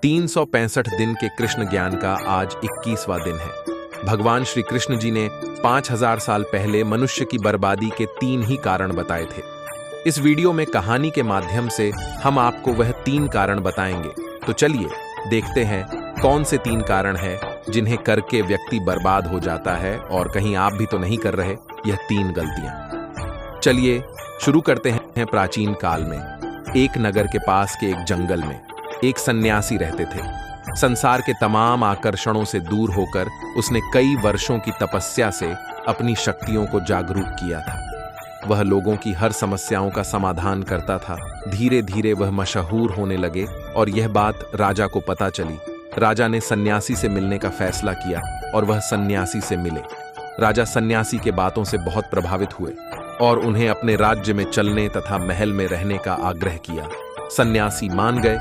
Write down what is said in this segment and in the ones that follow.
365 दिन के कृष्ण ज्ञान का आज 21वां दिन है। भगवान श्री कृष्ण जी ने 5000 साल पहले मनुष्य की बर्बादी के 3 ही कारण बताए थे। इस वीडियो में कहानी के माध्यम से हम आपको वह 3 कारण बताएंगे। तो चलिए देखते हैं कौन से 3 कारण हैं जिन्हें करके व्यक्ति बर्बाद हो जाता है और कहीं आप भी तो नहीं कर रहे यह 3 गलतियां। चलिए शुरू करते हैं। प्राचीन काल में एक नगर के पास के एक जंगल में एक सन्यासी रहते थे। संसार के तमाम आकर्षणों से दूर होकर उसने कई वर्षों की तपस्या से अपनी शक्तियों को जागरूक किया था। वह लोगों की हर समस्याओं का समाधान करता था। धीरे धीरे वह मशहूर होने लगे और यह बात राजा को पता चली। राजा ने सन्यासी से मिलने का फैसला किया और वह सन्यासी से मिले। राजा सन्यासी के बातों से बहुत प्रभावित हुए और उन्हें अपने राज्य में चलने तथा महल में रहने का आग्रह किया। सन्यासी मान गए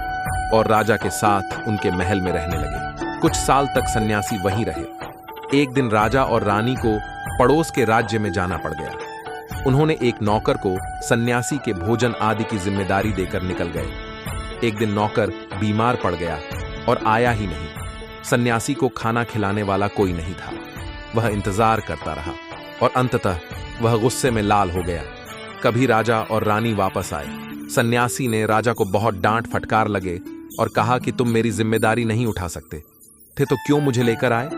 और राजा के साथ उनके महल में रहने लगे। कुछ साल तक सन्यासी वहीं रहे। एक दिन राजा और रानी को पड़ोस के राज्य में जाना पड़ गया। उन्होंने एक नौकर को सन्यासी के भोजन आदि की जिम्मेदारी देकर निकल गए। एक दिन नौकर बीमार पड़ गया और आया ही नहीं। सन्यासी को खाना खिलाने वाला कोई नहीं था। वह इंतजार करता रहा और अंततः वह गुस्से में लाल हो गया। कभी राजा और रानी वापस आए। सन्यासी ने राजा को बहुत डांट फटकार लगे और कहा कि तुम मेरी जिम्मेदारी नहीं उठा सकते थे तो क्यों मुझे लेकर आए।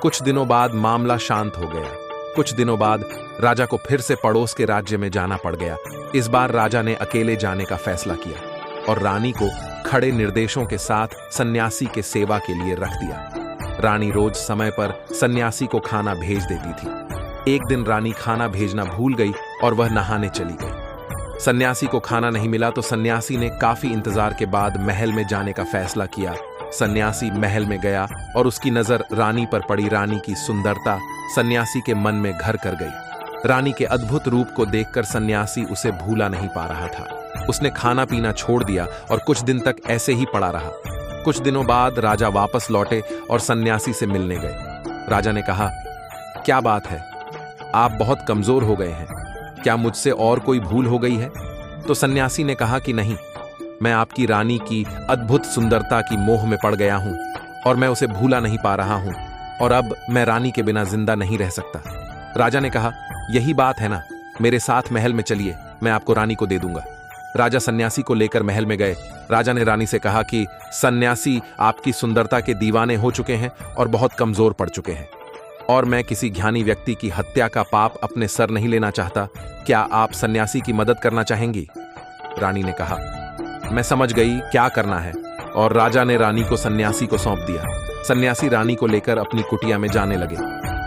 कुछ दिनों बाद मामला शांत हो गया। कुछ दिनों बाद राजा को फिर से पड़ोस के राज्य में जाना पड़ गया। इस बार राजा ने अकेले जाने का फैसला किया और रानी को खड़े निर्देशों के साथ सन्यासी के सेवा के लिए रख दिया। रानी रोज समय पर सन्यासी को खाना भेज देती थी। एक दिन रानी खाना भेजना भूल गई और वह नहाने चली गई। सन्यासी को खाना नहीं मिला तो सन्यासी ने काफी इंतजार के बाद महल में जाने का फैसला किया। सन्यासी महल में गया और उसकी नजर रानी पर पड़ी। रानी की सुंदरता सन्यासी के मन में घर कर गई। रानी के अद्भुत रूप को देखकर सन्यासी उसे भूला नहीं पा रहा था। उसने खाना पीना छोड़ दिया और कुछ दिन तक ऐसे ही पड़ा रहा। कुछ दिनों बाद राजा वापस लौटे और सन्यासी से मिलने गए। राजा ने कहा, क्या बात है, आप बहुत कमजोर हो गए हैं, क्या मुझसे और कोई भूल हो गई है? तो सन्यासी ने कहा कि नहीं, मैं आपकी रानी की अद्भुत सुंदरता की मोह में पड़ गया हूं और मैं उसे भूला नहीं पा रहा हूं और अब मैं रानी के बिना जिंदा नहीं रह सकता। राजा ने कहा, यही बात है ना, मेरे साथ महल में चलिए, मैं आपको रानी को दे दूंगा। राजा सन्यासी को लेकर महल में गए। राजा ने रानी से कहा कि सन्यासी आपकी सुंदरता के दीवाने हो चुके हैं और बहुत कमजोर पड़ चुके हैं और मैं किसी ज्ञानी व्यक्ति की हत्या का पाप अपने सर नहीं लेना चाहता। क्या आप सन्यासी की मदद करना चाहेंगी? रानी ने कहा, मैं समझ गई क्या करना है, और राजा ने रानी को सन्यासी को सौंप दिया। सन्यासी रानी को लेकर अपनी कुटिया में जाने लगे।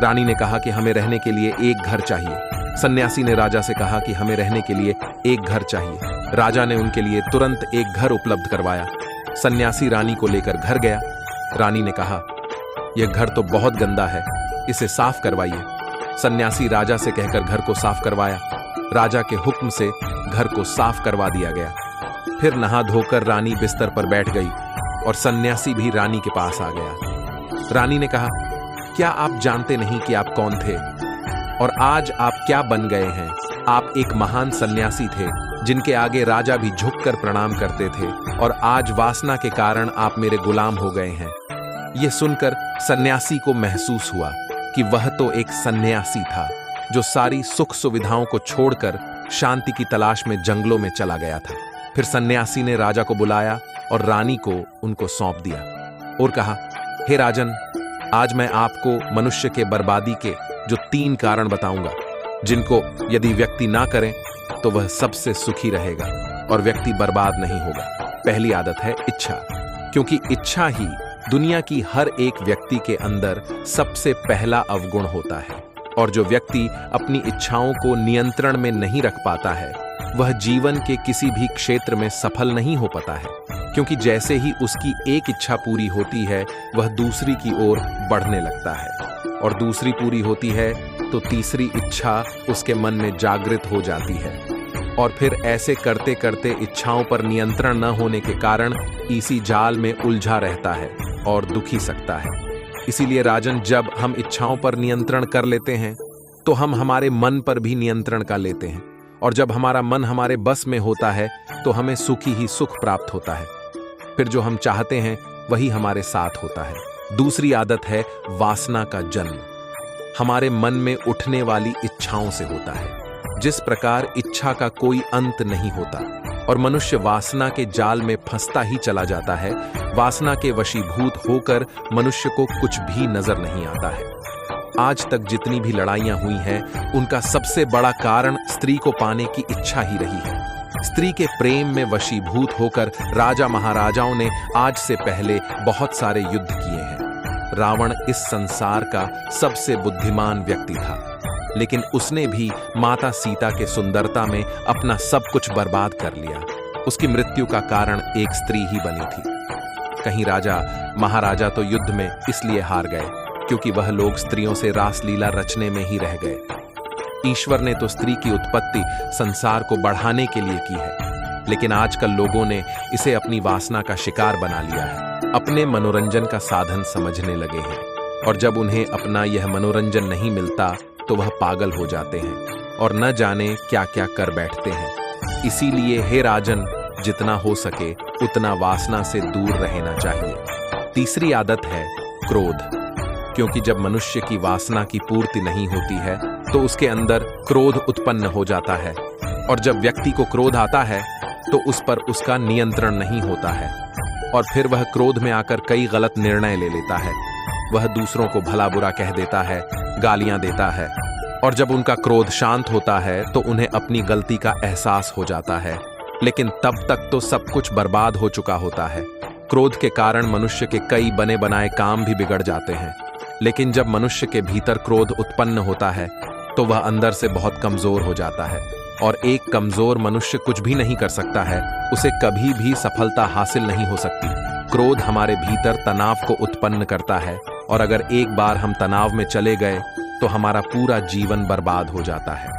रानी ने कहा कि हमें रहने के लिए एक घर चाहिए। सन्यासी ने राजा से कहा कि हमें रहने के लिए एक घर चाहिए। राजा ने उनके लिए तुरंत एक घर उपलब्ध करवाया। सन्यासी रानी को लेकर घर गया। रानी ने कहा, यह घर तो बहुत गंदा है, इसे साफ करवाइए। सन्यासी राजा से कहकर घर को साफ करवाया। राजा के हुक्म से घर को साफ करवा दिया गया। फिर नहा धोकर रानी बिस्तर पर बैठ गई और सन्यासी भी रानी के पास आ गया। रानी ने कहा, क्या आप जानते नहीं कि आप कौन थे और आज आप क्या बन गए हैं? आप एक महान सन्यासी थे जिनके आगे राजा भी झुककर प्रणाम करते थे और आज वासना के कारण आप मेरे गुलाम हो गए हैं। यह सुनकर सन्यासी को महसूस हुआ कि वह तो एक सन्यासी था जो सारी सुख सुविधाओं को छोड़कर शांति की तलाश में जंगलों में चला गया था। फिर सन्यासी ने राजा को बुलाया और रानी को उनको सौंप दिया और कहा, हे राजन, आज मैं आपको मनुष्य के बर्बादी के जो 3 कारण बताऊंगा, जिनको यदि व्यक्ति ना करे तो वह सबसे सुखी रहेगा और व्यक्ति बर्बाद नहीं होगा। पहली आदत है इच्छा, क्योंकि इच्छा ही दुनिया की हर एक व्यक्ति के अंदर सबसे पहला अवगुण होता है और जो व्यक्ति अपनी इच्छाओं को नियंत्रण में नहीं रख पाता है वह जीवन के किसी भी क्षेत्र में सफल नहीं हो पाता है, क्योंकि जैसे ही उसकी एक इच्छा पूरी होती है वह दूसरी की ओर बढ़ने लगता है और दूसरी पूरी होती है तो तीसरी इच्छा उसके मन में जागृत हो जाती है और फिर ऐसे करते करते इच्छाओं पर नियंत्रण न होने के कारण इसी जाल में उलझा रहता है और दुखी सकता है। इसीलिए राजन, जब हम इच्छाओं पर नियंत्रण कर लेते हैं तो हम हमारे मन पर भी नियंत्रण कर लेते हैं और जब हमारा मन हमारे बस में होता है तो हमें सुखी ही सुख प्राप्त होता है। फिर जो हम चाहते हैं वही हमारे साथ होता है। दूसरी आदत है वासना का जन्म। हमारे मन में उठने वाली इच्छाओं से होता है। जिस प्रकार इच्छा का कोई अंत नहीं होता और मनुष्य वासना के जाल में फंसता ही चला जाता है, वासना के वशीभूत होकर मनुष्य को कुछ भी नजर नहीं आता है। आज तक जितनी भी लड़ाइयां हुई हैं, उनका सबसे बड़ा कारण स्त्री को पाने की इच्छा ही रही है। स्त्री के प्रेम में वशीभूत होकर राजा महाराजाओं ने आज से पहले बहुत सारे युद्ध किए हैं। रावण इस संसार का सबसे बुद्धिमान व्यक्ति था, लेकिन उसने भी माता सीता के सुंदरता में अपना सब कुछ बर्बाद कर लिया। उसकी मृत्यु का कारण एक स्त्री ही बनी थी। कहीं राजा महाराजा तो युद्ध में इसलिए हार गए क्योंकि वह लोग स्त्रियों से रासलीला रचने में ही रह गए। ईश्वर ने तो स्त्री की उत्पत्ति संसार को बढ़ाने के लिए की है, लेकिन आजकल लोगों ने इसे अपनी वासना का शिकार बना लिया है, अपने मनोरंजन का साधन समझने लगे हैं। और जब उन्हें अपना यह मनोरंजन नहीं मिलता तो वह पागल हो जाते हैं और न जाने क्या क्या कर बैठते हैं। इसीलिए हे राजन, जितना हो सके उतना वासना से दूर रहना चाहिए। तीसरी आदत है क्रोध, क्योंकि जब मनुष्य की वासना की पूर्ति नहीं होती है तो उसके अंदर क्रोध उत्पन्न हो जाता है, और जब व्यक्ति को क्रोध आता है तो उस पर उसका नियंत्रण नहीं होता है और फिर वह क्रोध में आकर कई गलत निर्णय ले लेता है। वह दूसरों को भला बुरा कह देता है, गालियां देता है, और जब उनका क्रोध शांत होता है तो उन्हें अपनी गलती का एहसास हो जाता है, लेकिन तब तक तो सब कुछ बर्बाद हो चुका होता है। क्रोध के कारण मनुष्य के कई बने बनाए काम भी बिगड़ जाते हैं, लेकिन जब मनुष्य के भीतर क्रोध उत्पन्न होता है तो वह अंदर से बहुत कमजोर हो जाता है, और एक कमजोर मनुष्य कुछ भी नहीं कर सकता है, उसे कभी भी सफलता हासिल नहीं हो सकती। क्रोध हमारे भीतर तनाव को उत्पन्न करता है, और अगर एक बार हम तनाव में चले गए तो हमारा पूरा जीवन बर्बाद हो जाता है।